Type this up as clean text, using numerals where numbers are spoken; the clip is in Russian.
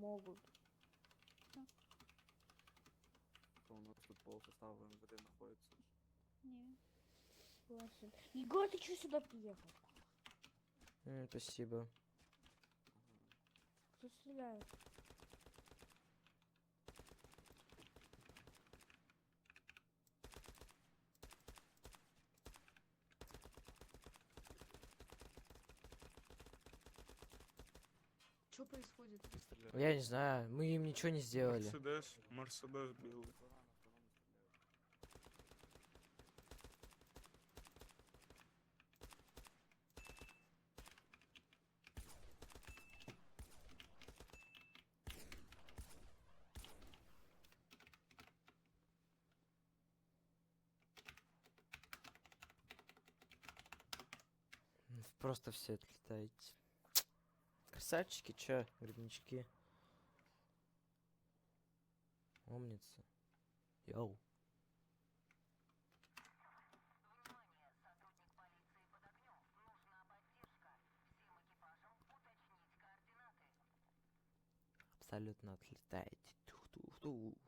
могут. У нас тут полсостава МВД находится. Не. Согласен. Егор, ты что сюда приехал? Спасибо. Кто стреляет? Что происходит? Я не знаю, мы им ничего не сделали. Мерседес белый. Просто все отлетаете. Красавчики, чё, грибнички. Умница. Йоу. Абсолютно отлетаете. Тух-тух-тух.